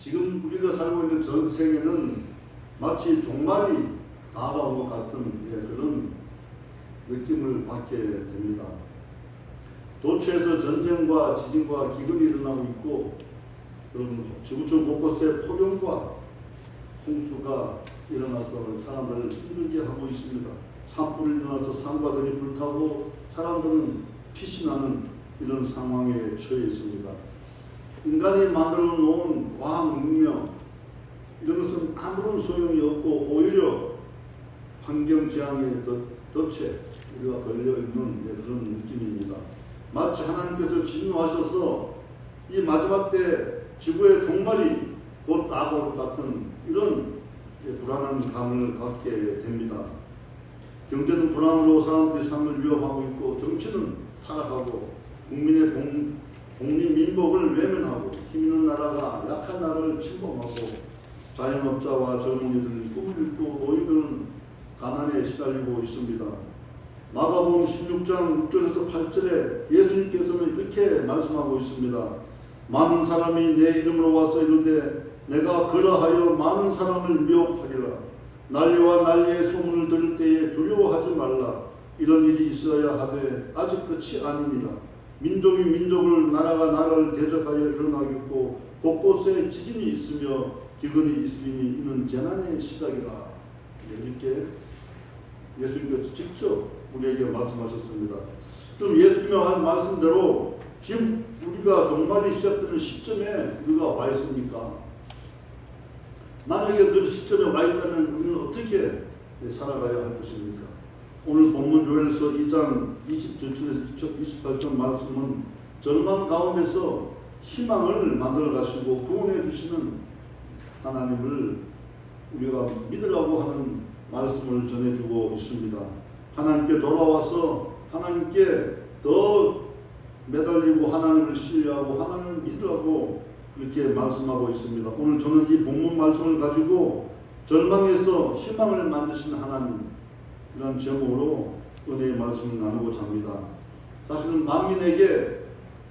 지금 우리가 살고 있는 전 세계는 마치 종말이 다가온 것 같은 그런 느낌을 받게 됩니다. 도처에서 전쟁과 지진과 기근이 일어나고 있고, 여러분 지구촌 곳곳에 폭염과 홍수가 일어나서 사람들을 힘들게 하고 있습니다. 산불이 일어나서 산과들이 불타고 사람들은 피신하는 이런 상황에 처해 있습니다. 인간이 만들어 놓은 과학 문명, 이런 것은 아무런 소용이 없고 오히려 환경재앙의 덫에 우리가 걸려있는 그런 느낌입니다. 마치 하나님께서 진노하셔서 이 마지막 때 지구의 종말이 곧 다가올 것 같은 이런 불안한 감을 갖게 됩니다. 경제는 불안으로 사람들이 삶을 위협하고 있고, 정치는 타락하고, 국민의 독립민복을 외면하고, 힘 있는 나라가 약한 나라를 침범하고, 자영업자와 젊은이들이 꿈을 잃고 노인들은 가난에 시달리고 있습니다. 마가복음 16장 6절에서 8절에 예수님께서는 이렇게 말씀하고 있습니다. 많은 사람이 내 이름으로 와서 이르되 내가 그러하여 많은 사람을 미혹하리라. 난리와 난리의 소문을 들을 때에 두려워하지 말라. 이런 일이 있어야 하되 아직 끝이 아닙니다. 민족이 민족을, 나라가 나라를 대적하여 일어나겠고 곳곳에 지진이 있으며 기근이 있으니 이는 재난의 시작이다. 이렇게 예수님께서 직접 우리에게 말씀하셨습니다. 그럼 예수님의 한 말씀대로 지금 우리가 종말이 시작되는 시점에 우리가 와 있습니까? 만약에 그 시점에 와 있다면 우리는 어떻게 살아가야 할 것입니까? 오늘 본문 요엘서 2장 27절에서 28절 말씀은 절망 가운데서 희망을 만들어 가시고 구원해 주시는 하나님을 우리가 믿으라고 하는 말씀을 전해주고 있습니다. 하나님께 돌아와서 하나님께 더 매달리고 하나님을 신뢰하고 하나님을 믿으라고 이렇게 말씀하고 있습니다. 오늘 저는 이 본문 말씀을 가지고 절망에서 희망을 만드시는 하나님, 이런 제목으로 은혜의 말씀을 나누고자 합니다. 사실은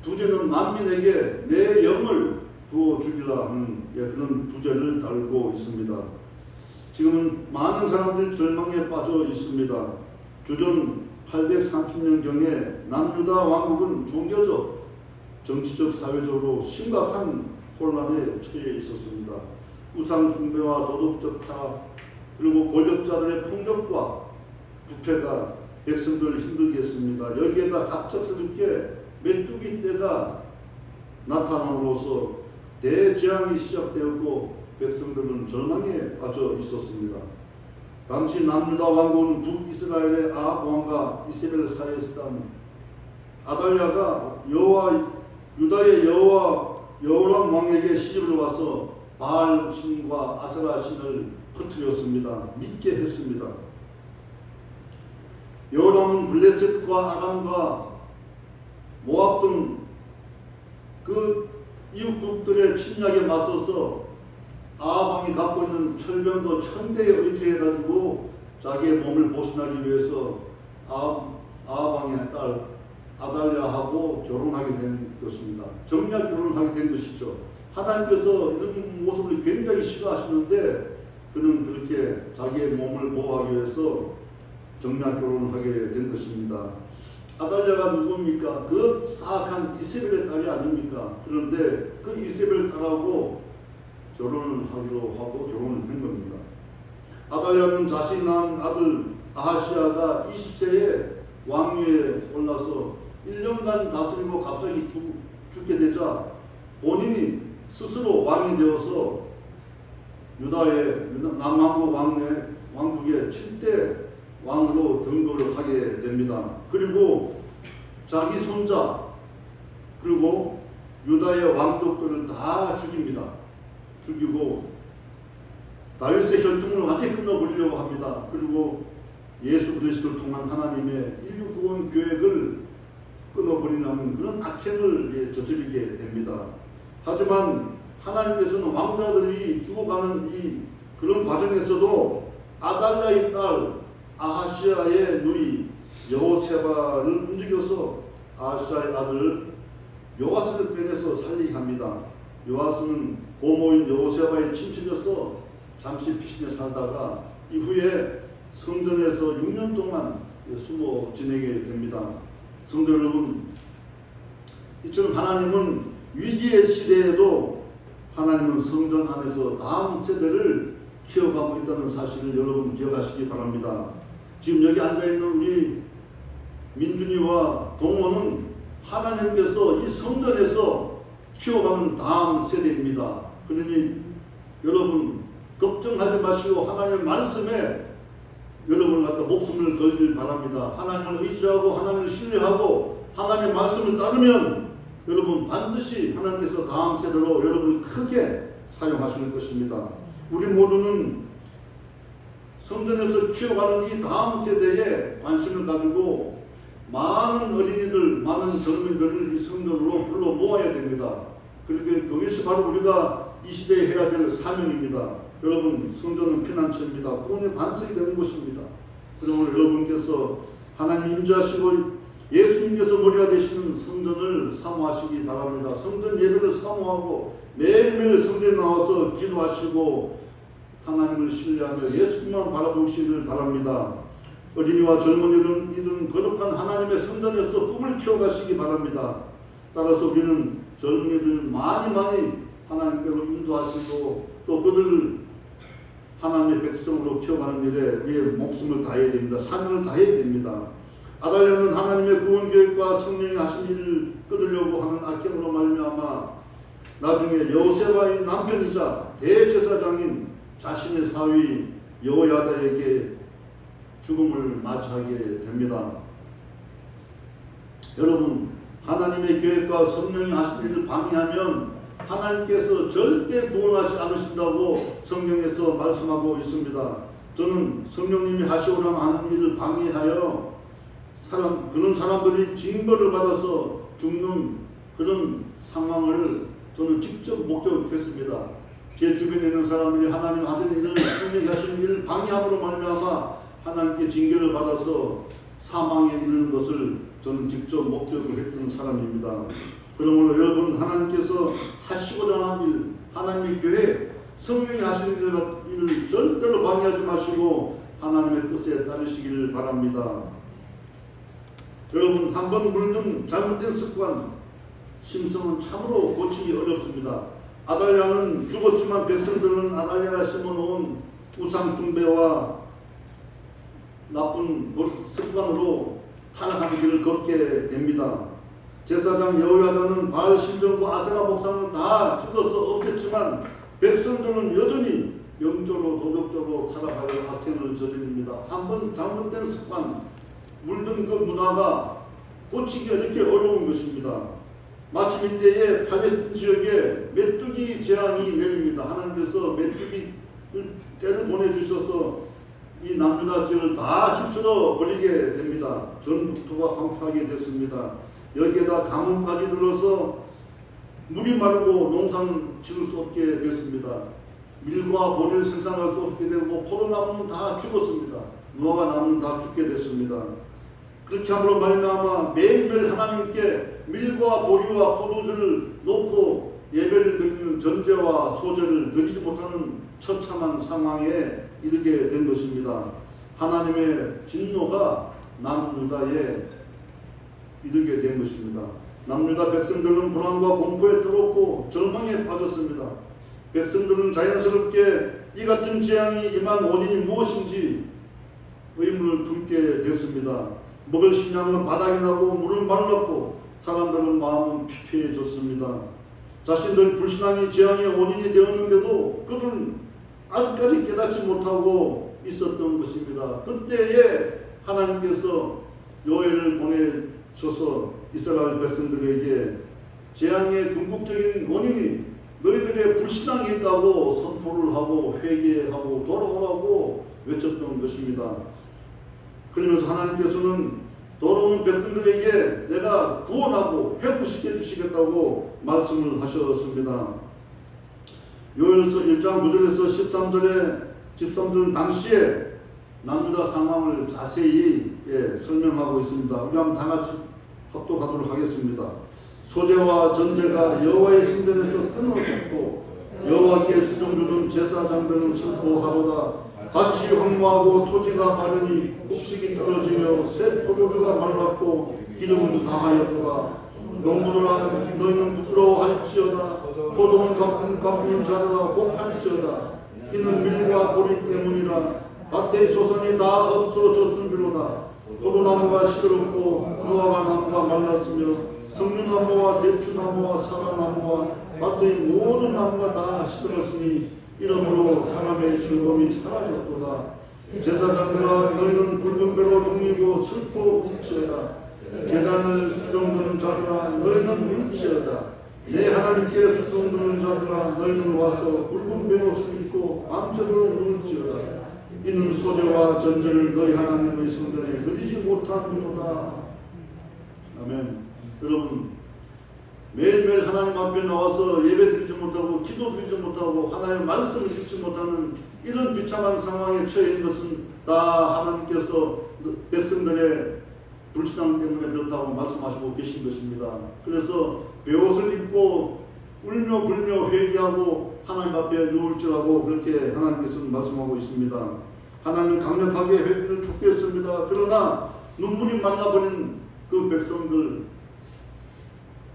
부제는 만민에게 내 영을 부어주기라 하는 그런 부제를 달고 있습니다. 지금은 많은 사람들이 절망에 빠져 있습니다. 주전 830년경에 남유다 왕국은 종교적, 정치적, 사회적으로 심각한 혼란에 처해 있었습니다. 우상 숭배와 도덕적 타락, 그리고 권력자들의 폭력과 부패가 백성들을 힘들게 했습니다. 여기에다 갑작스럽게 메뚜기 떼가 나타남으로써 대재앙이 시작되었고 백성들은 절망에 빠져 있었습니다. 당시 남유다 왕국은 북이스라엘의 아합 왕과 이세벨 사이에 있었던 아달랴가 유다의 여호람 왕에게 시집을 와서 바알 신과 아세라 신을 퍼뜨렸습니다. 믿게 했습니다. 여호람은 블레셋과 아람과 모압 등 그 이웃국들의 침략에 맞서서 아합왕이 갖고 있는 철병거 1000대에 의지해가지고 자기의 몸을 보존하기 위해서 아합왕의 딸 아달랴하고 결혼하게 된 것입니다. 정략 결혼하게 된 것이죠. 하나님께서 이런 모습을 굉장히 싫어하시는데 그는 그렇게 자기의 몸을 보호하기 위해서 정략 결혼을 하게 된 것입니다. 아달랴가 누굽니까? 그 사악한 이세벨의 딸이 아닙니까? 그런데 그 이세벨 딸하고 결혼을 하기로 하고 결혼을 한 겁니다. 아달랴는 자신이 낳은 아들 아하시아가 20세에 왕위에 올라서 1년간 다스리고 갑자기 죽게 되자 본인이 스스로 왕이 되어서 유다의 남왕국 왕국의 7대 왕으로 등극을 하게 됩니다. 그리고 자기 손자 그리고 유다의 왕족들을 다 죽이고 다윗의 혈통을 완전히 끊어버리려고 합니다. 그리고 예수 그리스도를 통한 하나님의 인류 구원 계획을 끊어버리려는 그런 악행을 저지르게 됩니다. 하지만 하나님께서는 왕자들이 죽어가는 그런 과정에서도 아달랴의 딸 아하시아의 누이 여호세바를 움직여서 아하시아의 아들 요아스를 빼내서 살리게 합니다. 요아스는 고모인 여호세바의 친척이어서 잠시 피신에 살다가 이후에 성전에서 6년 동안 숨어 지내게 됩니다. 성도 여러분, 이처럼 하나님은 위기의 시대에도 하나님은 성전 안에서 다음 세대를 키워가고 있다는 사실을 여러분 기억하시기 바랍니다. 지금 여기 앉아있는 우리 민준이와 동호는 하나님께서 이 성전에서 키워가는 다음 세대입니다. 그러니 여러분 걱정하지 마시고 하나님의 말씀에 여러분 갖다 목숨을 걸길 바랍니다. 하나님을 의지하고 하나님을 신뢰하고 하나님의 말씀을 따르면 여러분 반드시 하나님께서 다음 세대로 여러분을 크게 사용하실 것입니다. 우리 모두는 성전에서 키워가는 이 다음 세대에 관심을 가지고 많은 어린이들, 많은 젊은이들을 이 성전으로 불러 모아야 됩니다. 그러니까 그것이 바로 우리가 이 시대에 해야 될 사명입니다. 여러분, 성전은 피난처입니다. 구원의 반석이 되는 곳입니다. 그러므로 여러분께서 하나님 임재하시고 예수님께서 머리가 되시는 성전을 사모하시기 바랍니다. 성전 예배를 사모하고 매일매일 성전에 나와서 기도하시고 하나님을 신뢰하며 예수님만 바라보시길 바랍니다. 어린이와 젊은이들은 거룩한 하나님의 성전에서 꿈을 키워가시기 바랍니다. 따라서 우리는 젊은이들 많이 하나님께로 인도하시고 또 그들을 하나님의 백성으로 키워가는 일에 우리의 목숨을 다해야 됩니다. 사명을 다해야 됩니다. 아달랴는 하나님의 구원계획과 성령이 하신 일을 끊으려고 하는 악행으로 말미암아 나중에 여호세바의 남편이자 대제사장인 자신의 사위 여호야다에게 죽음을 맞이하게 됩니다. 여러분, 하나님의 계획과 성령이 하신 일을 방해하면 하나님께서 절대 구원하지 않으신다고 성경에서 말씀하고 있습니다. 저는 성령님이 하시오라 하는 일을 방해하여 그런 사람들이 징벌을 받아서 죽는 그런 상황을 저는 직접 목격했습니다. 제 주변에 있는 사람들이 하나님 하시는 일을 성령이 하시는 일을 방해함으로 말미암아 하나님께 징계를 받아서 사망에 이르는 것을 저는 직접 목격을 했던 사람입니다. 그러므로 여러분, 하나님께서 하시고자 하는 일, 하나님의 계획, 성령이 하시는 일을 절대로 방해하지 마시고 하나님의 뜻에 따르시기를 바랍니다. 여러분, 한번 물든 잘못된 습관, 심성은 참으로 고치기 어렵습니다. 아달랴는 죽었지만 백성들은 아달랴가 심어놓은 우상 숭배와 나쁜 습관으로 타락하는 길을 걷게 됩니다. 제사장 여호야다는 바알 신전과 아세라 목상은 다 죽어서 없앴지만 백성들은 여전히 영적으로 도덕적으로 타락하여 악행을 저지릅니다. 한번 잘못된 습관, 물든 그 문화가 고치기가 이렇게 어려운 것입니다. 마침 이때에 팔레스틴 지역에 메뚜기 재앙이 내립니다. 하나님께서 메뚜기 때를 보내주셔서 이 남유다 지역을 다 휩쓸어 버리게 됩니다. 전국토가 황폐하게 됐습니다. 여기에다 가뭄까지 들어서 물이 마르고 농사는 지을 수 없게 됐습니다. 밀과 보리를 생산할 수 없게 되고 포도나무는 다 죽었습니다. 무화과 나무는 다 죽게 됐습니다. 그렇게 함으로 말미암아 매일매일 하나님께 밀과 보리와 포도주를 놓고 예배를 드리는 전제와 소제를 드리지 못하는 처참한 상황에 이르게 된 것입니다. 하나님의 진노가 남유다에 이르게 된 것입니다. 남유다 백성들은 불안과 공포에 떨었고 절망에 빠졌습니다. 백성들은 자연스럽게 이 같은 재앙이 임한 원인이 무엇인지 의문을 품게 됐습니다. 먹을 식량은 바닥이 나고 물은 말랐고 사람들은 마음은 피폐해졌습니다. 자신들 불신앙이 재앙의 원인이 되었는데도 그들은 아직까지 깨닫지 못하고 있었던 것입니다. 그때에 하나님께서 요엘을 보내셔서 이스라엘 백성들에게 재앙의 궁극적인 원인이 너희들의 불신앙이 있다고 선포를 하고 회개하고 돌아오라고 외쳤던 것입니다. 그러면서 하나님께서는 돌아오는 백성들에게 내가 구원하고 회복시켜 주시겠다고 말씀을 하셨습니다. 요엘서 1장 9절에서 13절은 당시에 남유다 상황을 자세히 설명하고 있습니다. 우리 한번 다 같이 합독하도록 하겠습니다. 소재와 전제가 여호와의 성전에서 끊어졌고 여호와께 수종주는 제사장들은 슬퍼하로다. 밭이 황무하고 토지가 마르니 곡식이 떨어지며 새 포도주가 말랐고 기름은 다하였도다. 농부들아 너희는 부끄러워할지어다. 포도는 가뿐 자르라 곡할지어다. 이는 밀과 보리 때문이라. 밭의 소산이 다 없어졌음비로다. 포도나무가 시들었고 무화과 나무가 말랐으며 석류나무와 대추나무와 사과나무와 밭의 모든 나무가 다 시들었으니 이러므로 사람의 즐거움이 사라졌도다. 제사장들아 너희는 붉은 배로 동이고 슬퍼 울지어다. 계단을 수종드는 자들아 너희는 울지어다. 내 하나님께 수종드는 자들아 너희는 와서 붉은 배옷을 입고 밤새도록 울지어다. 이는 소재와 전제를 너희 하나님의 성전에 드리지 못함이로다. 아멘. 여러분 매일매일 하나님 앞에 나와서 예배 드리지 못하고 기도 드리지 못하고 하나님의 말씀을 듣지 못하는 이런 비참한 상황에 처해 있는 것은 다 하나님께서 백성들의 불신앙 때문에 그렇다고 말씀하시고 계신 것입니다. 그래서 베옷을 입고 울며 불며 회개하고 하나님 앞에 누울지라고 그렇게 하나님께서는 말씀하고 있습니다. 하나님은 강력하게 회개를 촉구했습니다. 그러나 눈물이 말라버린 그 백성들,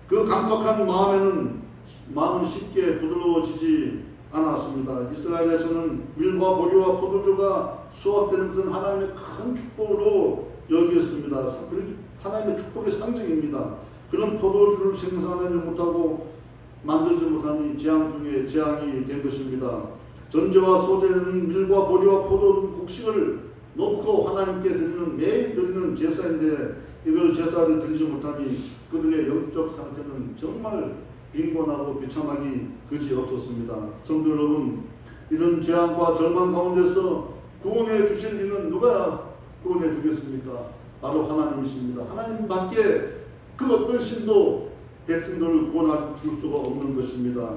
그 강박한 마음은 쉽게 부드러워지지 않았습니다. 이스라엘에서는 밀과 보리와 포도주가 수확되는 것은 하나님의 큰 축복으로 여기었습니다. 하나님의 축복의 상징입니다. 그런 포도주를 생산하지 못하고 만들지 못하니 재앙 중에 재앙이 된 것입니다. 전제와 소재는 밀과 보리와 포도 등 곡식을 놓고 하나님께 드리는 매일 드리는 제사인데 이걸 제사를 드리지 못하니 그들의 영적 상태는 정말 빈곤하고 비참하기 그지없었습니다. 성도 여러분, 이런 재앙과 절망 가운데서 구원해 주실 이는 누가 구원해 주겠습니까? 바로 하나님이십니다. 하나님밖에 그 어떤 신도 백성들을 구원해 줄 수가 없는 것입니다.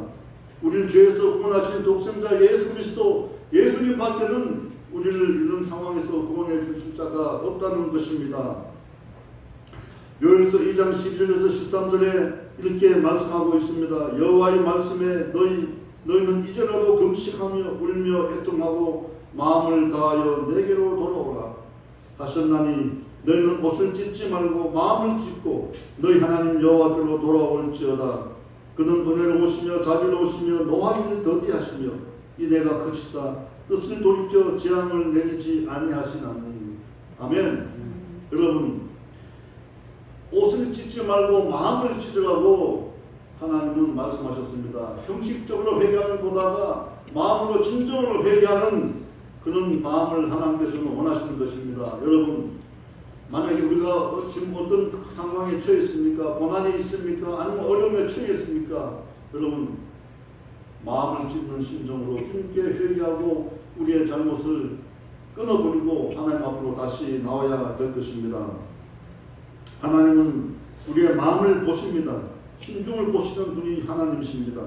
우리를 죄에서 구원하신 독생자 예수 그리스도 예수님 밖에는 우리를 이런 상황에서 구원해 주실 자가 없다는 것입니다. 요엘서 2장 11절에서 13절에 이렇게 말씀하고 있습니다. 여호와의 말씀에 너희는 이제라도 금식하며 울며 애통하고 마음을 다하여 내게로 돌아오라 하셨나니 너희는 옷을 찢지 말고 마음을 찢고 너희 하나님 여호와께로 돌아올지어다. 그는 은혜로우시며 자비로우시며 노하기를 더디하시며 이내가 그치사 뜻을 돌이켜 재앙을 내리지 아니하시나니. 아멘. 여러분, 옷을 찢지 말고 마음을 찢으라고 하나님은 말씀하셨습니다. 형식적으로 회개하는 것보다가 마음으로 진정으로 회개하는 그런 마음을 하나님께서는 원하시는 것입니다. 여러분, 만약에 우리가 지금 어떤 상황에 처해 있습니까? 고난이 있습니까? 아니면 어려움에 처해 있습니까? 여러분, 마음을 찢는 심정으로 주님께 회개하고 우리의 잘못을 끊어버리고 하나님 앞으로 다시 나와야 될 것입니다. 하나님은 우리의 마음을 보십니다. 심중을 보시는 분이 하나님이십니다.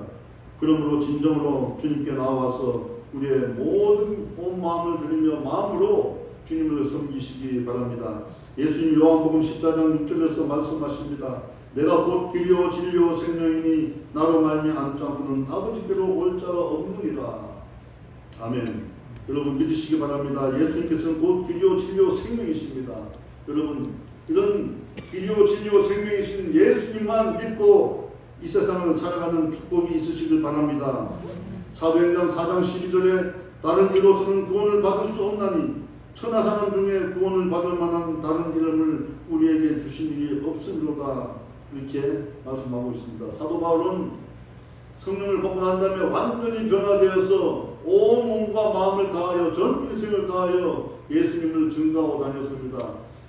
그러므로 진정으로 주님께 나와서 우리의 모든 온 마음을 드리며 마음으로 주님을 섬기시기 바랍니다. 예수님 요한복음 14장 6절에서 말씀하십니다. 내가 곧 길이요 진리요 생명이니 나로 말미암지 않고는 아버지께로 올 자가 없느니라. 아멘. 여러분 믿으시기 바랍니다. 예수님께서는 곧 길이요 진리요 생명이십니다. 여러분 이런 길이요 진리요 생명이신 예수님만 믿고 이 세상을 살아가는 축복이 있으시길 바랍니다. 사도행전 4장 12절에 다른 이로서는 구원을 받을 수 없나니 천하 사람 중에 구원을 받을 만한 다른 이름을 우리에게 주신 일이 없으리로다. 이렇게 말씀하고 있습니다. 사도 바울은 성령을 받고 난 다음에 완전히 변화되어서 온 몸과 마음을 다하여 전 인생을 다하여 예수님을 증거하고 다녔습니다.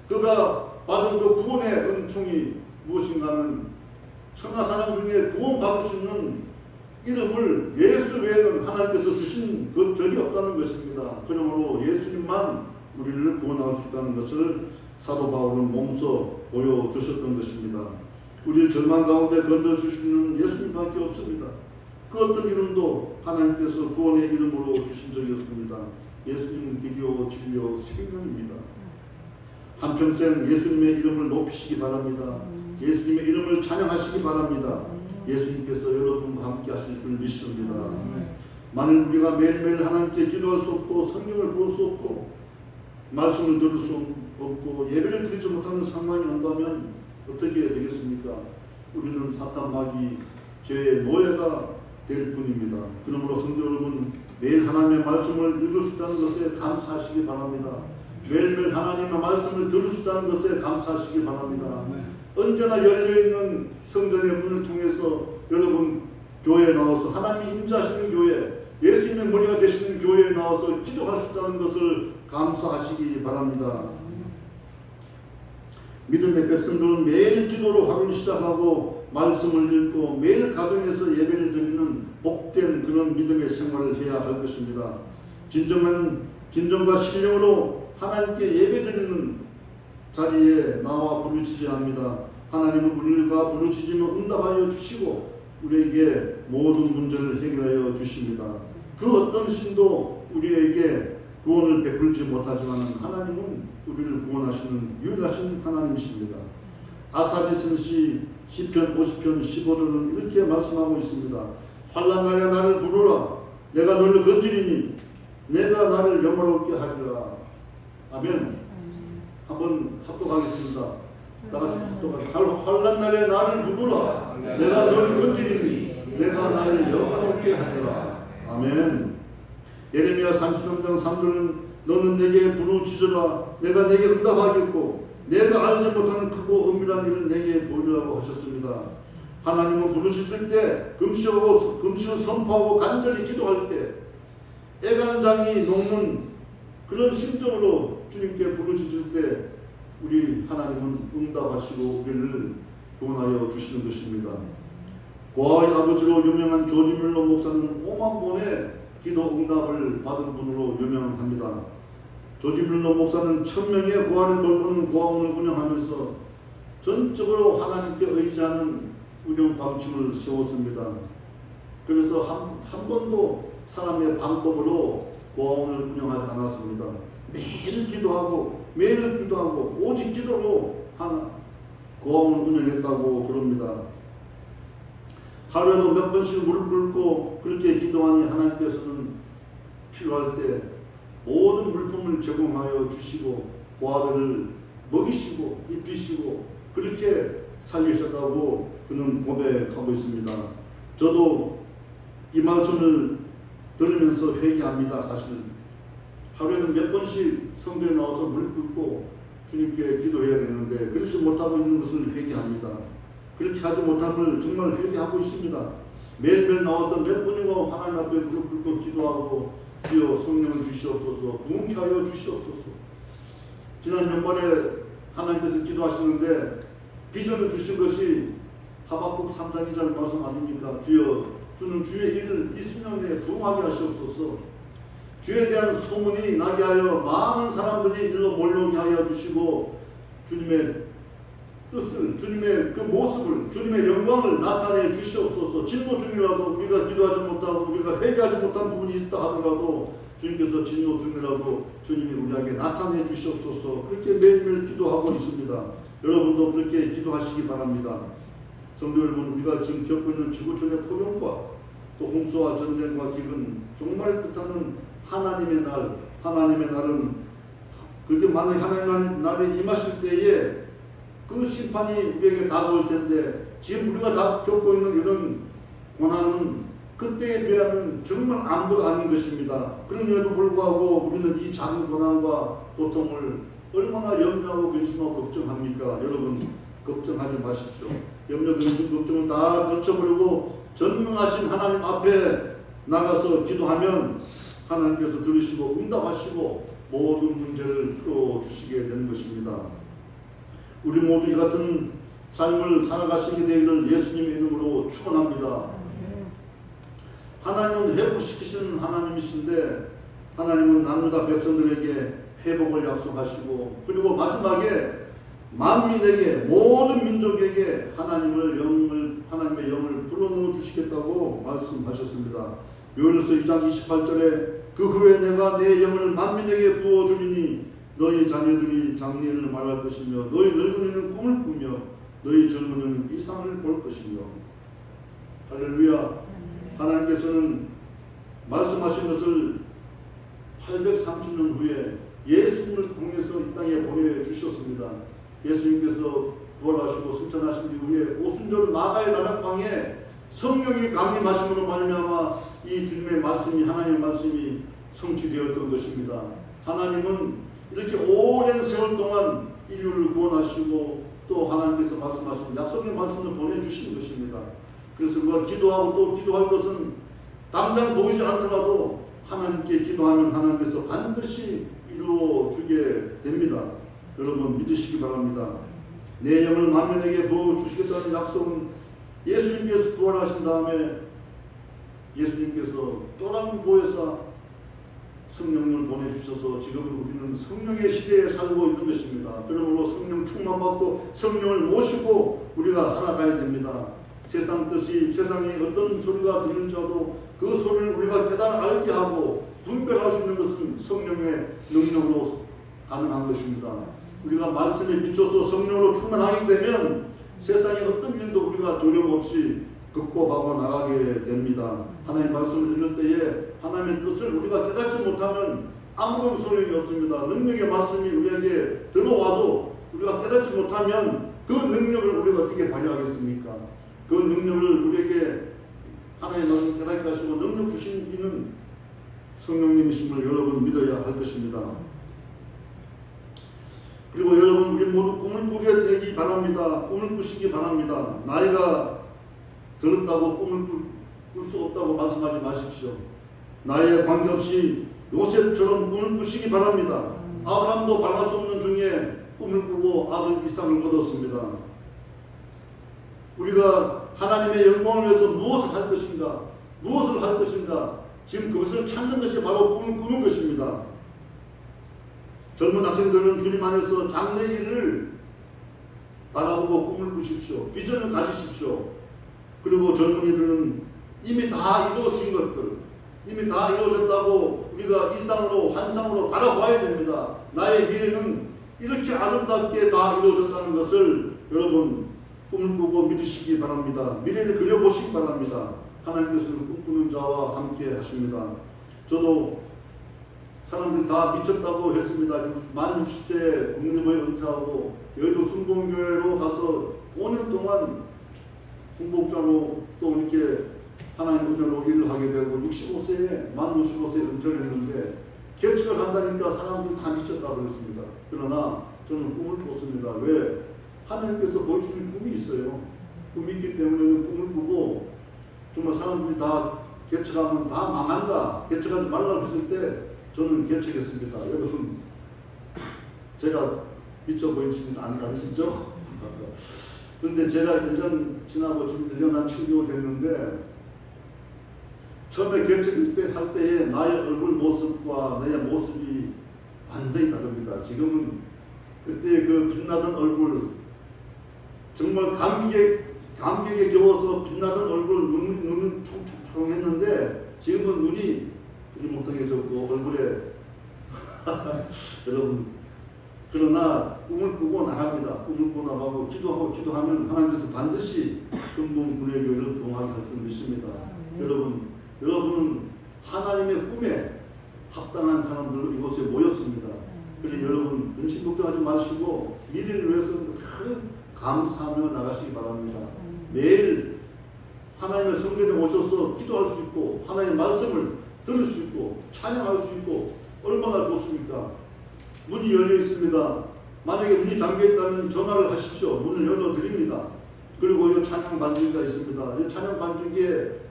그가 받은 그 구원의 은총이 무엇인가 하면 천하 사람 중에 구원받을 수 있는 이름을 예수 외에는 하나님께서 주신 그 적이 없다는 것입니다. 그러므로 예수님만 우리를 구원할 수 있다는 것을 사도 바울은 몸소 보여주셨던 것입니다. 우리를 절망 가운데 건져주시는 예수님밖에 없습니다. 그 어떤 이름도 하나님께서 구원의 이름으로 주신 적이 없습니다. 예수님은 길이요 진리요 생명입니다. 한평생 예수님의 이름을 높이시기 바랍니다. 예수님의 이름을 찬양하시기 바랍니다. 예수님께서 여러분과 함께 하실 줄 믿습니다. 만일 우리가 매일매일 하나님께 기도할 수 없고 성경을 볼 수 없고 말씀을 들을 수 없고 예배를 드리지 못하는 상황이 온다면 어떻게 해야 되겠습니까? 우리는 사탄 마귀 죄의 노예가 될 뿐입니다. 그러므로 성도 여러분, 매일 하나님의 말씀을 읽을 수 있다는 것에 감사하시기 바랍니다. 매일매일 하나님의 말씀을 들을 수 있다는 것에 감사하시기 바랍니다. 언제나 열려있는 성전의 문을 통해서 여러분 교회에 나와서 하나님이 임재하시는 교회, 예수님의 머리가 되시는 교회에 나와서 기도할 수 있다는 것을 감사하시기 바랍니다. 믿음의 백성들은 매일 기도로 하루를 시작하고 말씀을 읽고 매일 가정에서 예배를 드리는 복된 그런 믿음의 생활을 해야 할 것입니다. 진정과 신령으로 하나님께 예배드리는 자리에 나와 부르짖어야 합니다. 하나님은 우리가 부르짖으면 응답하여 주시고 우리에게 모든 문제를 해결하여 주십니다. 그 어떤 신도 우리에게 구원을 베풀지 못하지만 하나님은 우리를 구원하시는 유일하신 하나님이십니다. 아사리 선시 시편 50편 15절은 이렇게 말씀하고 있습니다. 환난 날에 나를 부르라. 내가 너를 건지리니 내가 나를 영화롭게 하리라. 아멘. 한번 합독하겠습니다. 다 같이 합독하겠습니다. 환난 날에 나를 부르라. 내가 너를 건지리니 내가 나를 영화롭게 하리라. 아멘. 예레미야 33장 3절은 너는 내게 부르짖어라. 내가 내게 응답하겠고 내가 알지 못하는 크고 은밀한 일을 내게 보이라고 하셨습니다. 하나님은 부르짖을 때 금식을 선포하고 간절히 기도할 때 애간장이 녹는 그런 심정으로 주님께 부르짖을 때 우리 하나님은 응답하시고 우리를 구원하여 주시는 것입니다. 고아의 아버지로 유명한 조지 뮬러 목사는 5만 번의 기도 응답을 받은 분으로 유명합니다. 조지 뮬러 목사는 1000명의 고아를 돌보는 고아원을 운영하면서 전적으로 하나님께 의지하는 운영 방침을 세웠습니다. 그래서 한 번도 사람의 방법으로 고아원을 운영하지 않았습니다. 매일 기도하고 오직 기도로 고아원을 운영했다고 그럽니다. 하루에도 몇 번씩 무릎 꿇고 그렇게 기도하니 하나님께서는 필요할 때 모든 물품을 제공하여 주시고 고아들을 먹이시고 입히시고 그렇게 살리셨다고 그는 고백하고 있습니다. 저도 이 말씀을 들으면서 회개합니다. 사실 하루에는 몇 번씩 성전에 나와서 무릎 꿇고 주님께 기도해야 되는데 그렇지 못하고 있는 것을 회개합니다. 그렇게 하지 못함을 정말 회개하고 있습니다. 매일매일 나와서 몇 번이고 하나님 앞에 무릎 꿇고 기도하고 주여 성령을 주시옵소서, 부흥케 하여 주시옵소서. 지난 연말에 하나님께서 기도하시는데 비전을 주신 것이 하박국 3장 2절 말씀 아닙니까? 주여 주는 주의 일을 이 수년에 부흥하게 하시옵소서. 주에 대한 소문이 나게 하여 많은 사람들이 일로 몰려오게 하여 주시고 주님의 뜻을, 주님의 그 모습을, 주님의 영광을 나타내 주시옵소서. 진노 중이라도 우리가 기도하지 못하고 우리가 회개하지 못한 부분이 있다 하더라도 주님께서 진노 중이라도 주님이 우리에게 나타내 주시옵소서. 그렇게 매일매일 기도하고 있습니다. 여러분도 그렇게 기도하시기 바랍니다. 성도 여러분, 우리가 지금 겪고 있는 지구촌의 포용과 또 홍수와 전쟁과 기근, 정말 뜻하는 하나님의 날, 하나님의 날은 그게 만약 하나님의 날에 임하실 때에 그 심판이 우리에게 다가올 텐데 지금 우리가 다 겪고 있는 이런 고난은 그때에 비하면 정말 아무것도 아닌 것입니다. 그럼에도 불구하고 우리는 이 작은 고난과 고통을 얼마나 염려하고 근심하고 걱정합니까? 여러분 걱정하지 마십시오. 염려, 근심, 걱정을 다 떨쳐버리고 전능하신 하나님 앞에 나가서 기도하면 하나님께서 들으시고 응답하시고 모든 문제를 풀어주시게 되는 것입니다. 우리 모두 이 같은 삶을 살아가시게 되기를 예수님의 이름으로 축원합니다. 하나님은 회복시키시는 하나님이신데 하나님은 남유다 백성들에게 회복을 약속하시고 그리고 마지막에 만민에게 모든 민족에게 하나님의 영을 불어넣어 주시겠다고 말씀하셨습니다. 요엘서 2장 28절에 그 후에 내가 내 영을 만민에게 부어주리니 너희 자녀들이 장래를 말할 것이며 너희 늙은이는 꿈을 꾸며 너희 젊은이는 이상을 볼 것이며 할렐루야. 하나님께서는 말씀하신 것을 830년 후에 예수님을 통해서 이 땅에 보내주셨습니다. 예수님께서 부활하시고 승천하신 이후에 오순절 마가의 다락방에 성령이 강림하심으로 말미암아 이 주님의 말씀이, 하나님의 말씀이 성취되었던 것입니다. 하나님은 이렇게 오랜 세월 동안 인류를 구원하시고 또 하나님께서 말씀하신 약속의 말씀을 보내주신 것입니다. 그래서 우리가 기도하고 또 기도할 것은 당장 보이지 않더라도 하나님께 기도하면 하나님께서 반드시 이루어주게 됩니다. 여러분 믿으시기 바랍니다. 내 영을 만민에게 부어주시겠다는 약속은 예수님께서 부활하신 다음에 예수님께서 또 다른 보혜사 성령을 보내주셔서 지금 우리는 성령의 시대에 살고 있는 것입니다. 그러므로 성령 충만받고 성령을 모시고 우리가 살아가야 됩니다. 세상 뜻이, 세상에 어떤 소리가 들릴지라도 그 소리를 우리가 깨달아 알게 하고 분별할 수 있는 것은 성령의 능력으로 가능한 것입니다. 우리가 말씀에 비춰서 성령으로 충만하게 되면 세상의 어떤 일도 우리가 두려움 없이 극복하고 나가게 됩니다. 하나님의 말씀을 들을 때에 하나님의 뜻을 우리가 깨닫지 못하면 아무런 소용이 없습니다. 능력의 말씀이 우리에게 들어와도 우리가 깨닫지 못하면 그 능력을 우리가 어떻게 발휘하겠습니까? 그 능력을 우리에게 하나님의 말씀을 깨닫게 하시고 능력 주신 이는 성령님이심을 여러분 믿어야 할 것입니다. 그리고 여러분 우리 모두 꿈을 꾸게 되기 바랍니다. 꿈을 꾸시기 바랍니다. 나이가 들었다고 꿈을 꿀 수 없다고 말씀하지 마십시오. 나이에 관계없이 요셉처럼 꿈을 꾸시기 바랍니다. 아브라함도 바랄 수 없는 중에 꿈을 꾸고 아들 이삭을 얻었습니다. 우리가 하나님의 영광을 위해서 무엇을 할 것인가? 무엇을 할 것인가? 지금 그것을 찾는 것이 바로 꿈을 꾸는 것입니다. 젊은 학생들은 주님 안에서 장래일을 바라보고 꿈을 꾸십시오. 비전을 가지십시오. 그리고 젊은이들은 이미 다 이루어진 것들, 이미 다 이루어졌다고 우리가 이상으로 환상으로 바라봐야 됩니다. 나의 미래는 이렇게 아름답게 다 이루어졌다는 것을 여러분 꿈을 꾸고 믿으시기 바랍니다. 미래를 그려보시기 바랍니다. 하나님께서 꿈꾸는 자와 함께 하십니다. 저도 사람들이 다 미쳤다고 했습니다. 만 60세에 국립을 은퇴하고 여의도 순복음교회로 가서 5년 동안 홍복자로 또 이렇게 하나님 은혜로 일을 하게 되고 65세에 만 65세에 은퇴를 했는데 개척을 한다니까 사람들이 다 미쳤다고 그랬습니다. 그러나 저는 꿈을 꿨습니다. 왜? 하나님께서 보여주신 꿈이 있어요. 꿈이 있기 때문에 꿈을 꾸고 정말 사람들이 다 개척하면 다 망한다. 개척하지 말라고 했을 때 저는 개척했습니다. 여러분 제가 미쳐 보이시는 안 가르치죠? 그런데 제가 1년 지나고 지금 1년 한 7개월 됐는데 처음에 개척할 때 할 때의 나의 얼굴 모습과 내 모습이 완전히 다릅니다. 지금은 그때 그 빛나던 얼굴 정말 감격에 겨워서 빛나던 얼굴 눈은 총총총했는데 지금은 눈이 흐리멍텅해졌고 얼굴에 여러분 그러나 꿈을 꾸고 나갑니다. 꿈을 꾸고 나가고 기도하면 하나님께서 반드시 성봉군의교회를 동하게 할 줄 믿습니다. 여러분은 하나님의 꿈에 합당한 사람들로 이곳에 모였습니다. 그러니 여러분 근심 걱정하지 마시고 미래를 위해서 큰 감사하며 나가시기 바랍니다. 매일 하나님의 성전에 오셔서 기도할 수 있고 하나님의 말씀을 들을 수 있고 찬양할 수 있고 얼마나 좋습니까? 문이 열려 있습니다. 만약에 문이 잠겨 있다면 전화를 하십시오. 문을 열어드립니다. 그리고 이 찬양 반주기가 있습니다. 이 찬양 반주기에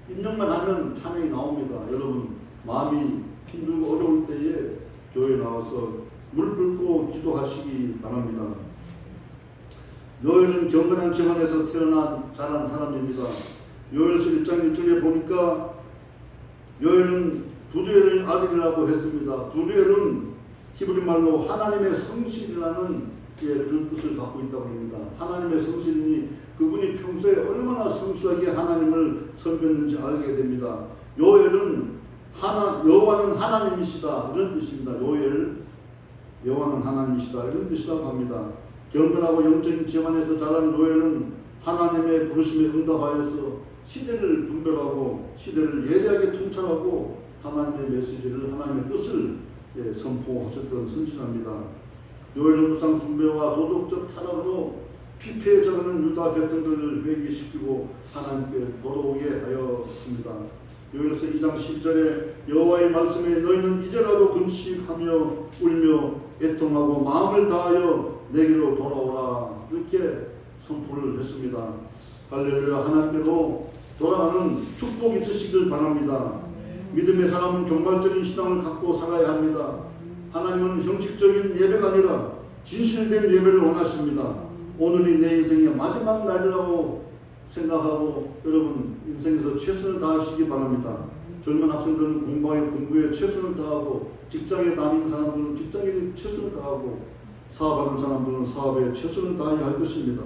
입력만 하면 찬양이 나옵니다. 여러분 마음이 힘들고 어려울 때에 교회에 나와서 물 끓고 기도하시기 바랍니다. 요엘은 경건한 집안에서 자란 사람입니다. 요엘서 1장 1절에 보니까 요엘은 부두엘의 아들이라고 했습니다. 부두엘은 히브리 말로 하나님의 성실이라는 그런 뜻을 갖고 있다고 합니다. 하나님의 성실이니 그분이 평소에 얼마나 성실하게 하나님을 섬겼는지 알게 됩니다. 요엘은 여호와는 하나님이시다 이런 뜻입니다. 여호와는 하나님이시다 이런 뜻이라고 합니다. 경건하고 영적인 집안에서 자란 요엘은 하나님의 부르심에 응답하여서 시대를 분별하고 시대를 예리하게 통찰하고 하나님의 메시지를, 하나님의 뜻을 선포하셨던 선지자입니다. 요엘 전도상 숭배와 도덕적 타락으로 피폐해져가는 유다 백성들을 회개시키고 하나님께 돌아오게 하였습니다. 요엘서 2장 10절에 여호와의 말씀에 너희는 이제라도 금식하며 울며 애통하고 마음을 다하여 내게로 돌아오라, 이렇게 선포를 했습니다. 할렐루야. 하나님께로 돌아가는 축복이 있으시길 바랍니다. 믿음의 사람은 종말적인 신앙을 갖고 살아야 합니다. 하나님은 형식적인 예배가 아니라 진실된 예배를 원하십니다. 오늘이 내 인생의 마지막 날이라고 생각하고 여러분 인생에서 최선을 다하시기 바랍니다. 젊은 학생들은 공부에 최선을 다하고, 직장에 다니는 사람들은 직장에 최선을 다하고, 사업하는 사람들은 사업에 최선을 다해야 할 것입니다.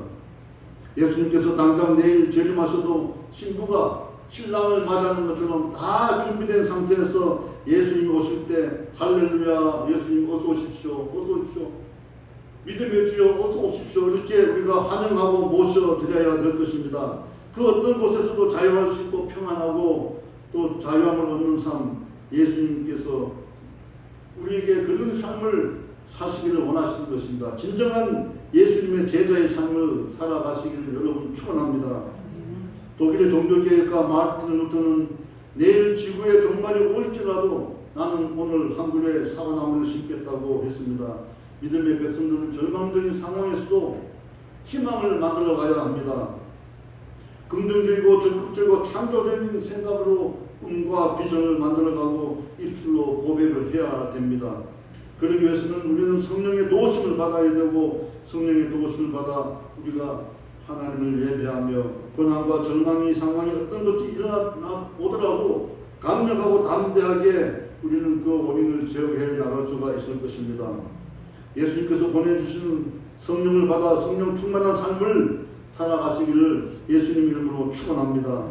예수님께서 당장 내일 재림하셔도 신부가 신랑을 맞이하는 것처럼 다 준비된 상태에서 예수님이 오실 때 할렐루야, 예수님 어서 오십시오, 어서 오십시오, 믿음의 주여 어서 오십시오, 이렇게 우리가 환영하고 모셔드려야 될 것입니다. 그 어떤 곳에서도 자유할 수 있고 평안하고 또 자유함을 얻는 삶, 예수님께서 우리에게 그런 삶을 사시기를 원하시는 것입니다. 진정한 예수님의 제자의 삶을 살아가시기를 여러분 축원합니다. 독일의 종교개혁가 마르틴 루터는 내일 지구의 종말이 올지라도 나는 오늘 한 그루의 사과나무를 심겠다고 했습니다. 믿음의 백성들은 절망적인 상황에서도 희망을 만들어 가야 합니다. 긍정적이고 적극적이고 창조적인 생각으로 꿈과 비전을 만들어가고 입술로 고백을 해야 됩니다. 그러기 위해서는 우리는 성령의 도우심을 받아야 되고, 성령의 도우심을 받아 우리가 하나님을 예배하며 고난과 절망의 상황이 어떤 것이 일어나 오더라도 강력하고 담대하게 우리는 그 원인을 제어해 나갈 수가 있을 것입니다. 예수님께서 보내주신 성령을 받아 성령 충만한 삶을 살아가시기를 예수님 이름으로 축원합니다.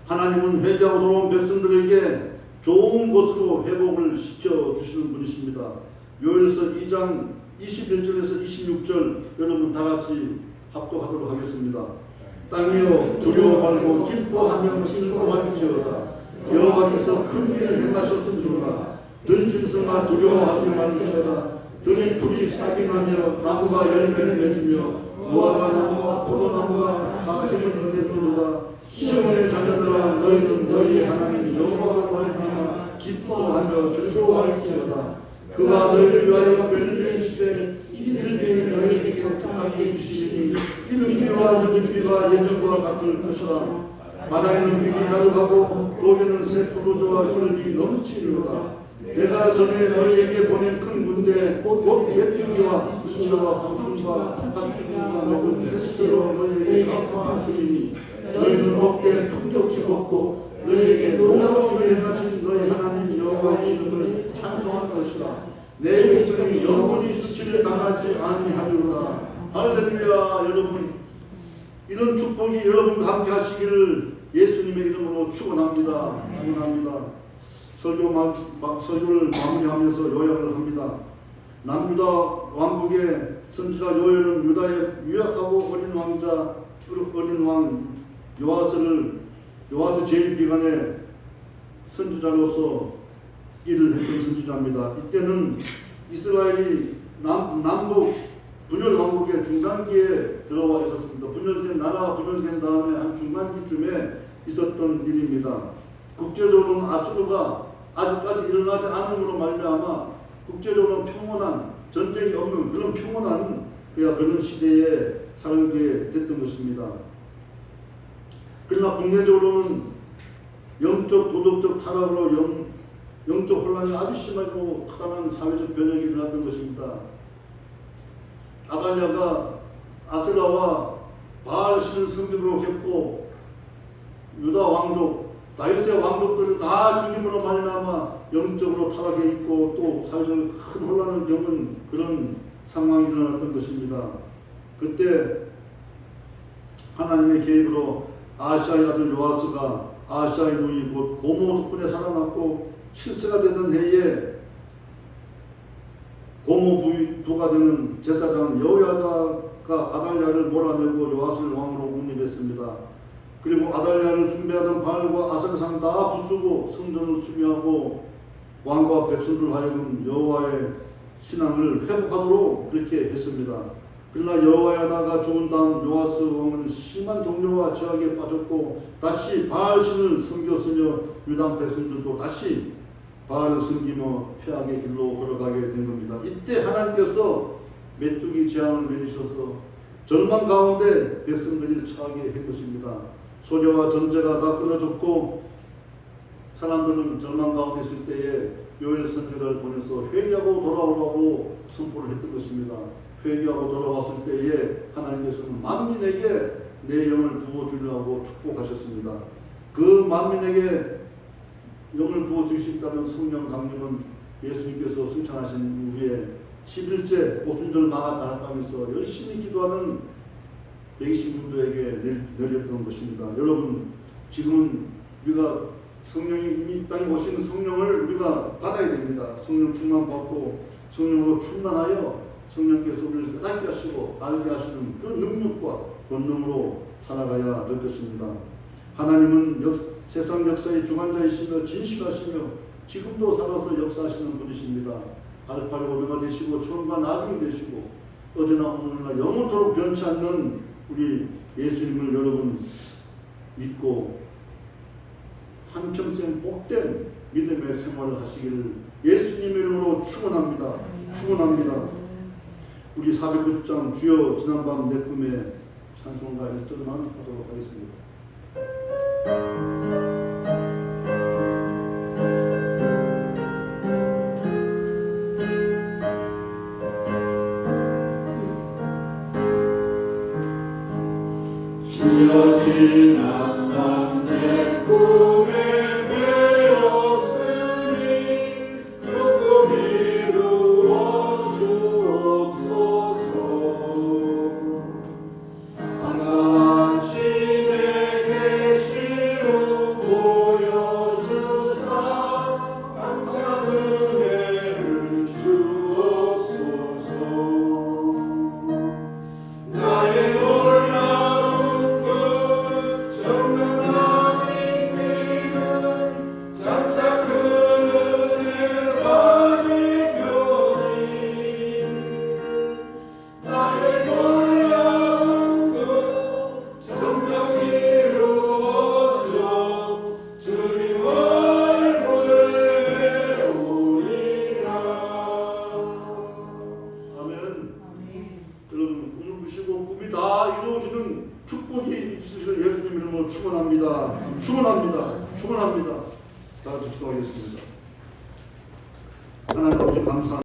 하나님은 회개하고 돌아온 백성들에게 좋은 것으로 회복을 시켜주시는 분이십니다. 요엘서 2장 21절에서 26절 여러분 다같이 합독하도록 하겠습니다. 땅이여 두려워 말고 기뻐하며 즐거워할지어다. 여호와께서 큰 일을 행하셨음이로다. 들짐승아 두려워하지 말지어다. 들의 풀이 싹이 나며 나무가 열매를 맺으며 무화과 나무와 포도나무가 다 힘을 얻는도다. 시온의 자녀들아 너희는 너희의 하나님 여호와로 할지니라 기뻐하며 즐거워할지어다. 그가 너희를 위하여 별을 주시되 일병이 너희에게 적당하게 주시니 이른비와 늦은비가 예전과 같을 것이라. 바다에는 비가 가득하고 독에는 새 포도주와 혈이 넘치리로다. 내가 전에 너희에게 보낸 큰 군대 곧 예쁘기와 수치와 부품과 팥죽과 먹은 횟수로 너희에게 갚아주리니 너희는 어깨에 풍족히 걷고 너희에게 놀라운 일을 행하신 너희 하나님 여호와의 이름을 찬송할 것이다. 내 백성이 영원히 수치를 당하지 아니하리로다. 할렐루야. 여러분 이런 축복이 여러분과 함께 하시기를 예수님의 이름으로 축원합니다. 축원합니다. 설교를 마무리하면서 요약을 합니다. 남유다 왕국의 선지자 요엘은 유다의 유약하고 어린 왕 요아스 제1기간의 선지자로서 일을 했던 선지자입니다. 이때는 이스라엘이 남북 분열 왕국의 중간기에 들어와 있었습니다. 나라가 분열된 다음에 한 중간기쯤에 있었던 일입니다. 국제적으로는 아수르가 아직까지 일어나지 않음으로 말미암아 국제적으로 평온한, 전쟁이 없는 그런 평온한 그런 시대에 살게 됐던 것입니다. 그러나 국내적으로는 영적 도덕적 타락으로 영적 혼란이 아주 심하고 커다란 사회적 변혁이 일어났던 것입니다. 아달랴가 아세라와 바알신을 성벽으로 했고 유다 왕족 다윗의 왕족들을 다 죽임으로 말미암아 영적으로 타락해 있고 또 사회적으로 큰 혼란을 겪은 그런 상황이 일어났던 것입니다. 그때 하나님의 개입으로 아하시아의 아들 요아스가 아하시아의 누이 곧 고모 덕분에 살아났고 7세가 되던 해에 고모 부가 되는 제사장 여호야다가 아달랴를 몰아내고 요아스를 왕으로 옹립했습니다. 그리고 아달랴를 숭배하던 바알과 아세라상 다 부수고 성전을 수비하고 왕과 백성들 하여금 여호와의 신앙을 회복하도록 그렇게 했습니다. 그러나 여호와야다가 죽은 다음 요아스 왕은 심한 동료와 죄악에 빠졌고 다시 바알신을 섬겼으며 유다 백성들도 다시 바알을 섬기며 폐악의 길로 걸어가게 된 겁니다. 이때 하나님께서 메뚜기 재앙을 내리셔서 절망 가운데 백성들이 처하게 한 것입니다. 소재와 전제가 다 끊어졌고 사람들은 절망 가운데 있을 때에 요엘 선지자를 보내서 회개하고 돌아오라고 선포를 했던 것입니다. 회개하고 돌아왔을 때에 하나님께서는 만민에게 내 영을 부어주려고 축복하셨습니다. 그 만민에게 영을 부어주신다는 성령 강림은 예수님께서 승천하신 이후에 11째 오순절 마가 다락방에서 열심히 기도하는 120문도에게 내렸던 것입니다. 여러분, 지금은 우리가 성령이 이미 땅에 오신 성령을 우리가 받아야 됩니다. 성령 충만받고 성령으로 충만하여 성령께서 우리를 깨닫게 하시고 알게 하시는 그 능력과 권능으로 살아가야 될 것입니다. 하나님은 세상 역사의 주관자이시며 진실하시며 지금도 살아서 역사하시는 분이십니다. 알파고 오메가 되시고 처음과 나중이 되시고 어제나 오늘나 영원토록 변치 않는 우리 예수님을 여러분 믿고 한평생 복된 믿음의 생활을 하시기를 예수님의 이름으로 축원합니다. 축원합니다. 우리 490장 주여 지난밤 내 꿈에 찬송가 1절만 하도록 하겠습니다. 주여 지난밤 내 꿈에 배웠으니 그 꿈 이루어 주옵소서. 한간심에 계시로 보여주사 항상 은혜를 주옵소서. 나의 축원합니다. 축원합니다. 축원합니다. 다 같이 기도하겠습니다. 하나님 아버지 감사합니다.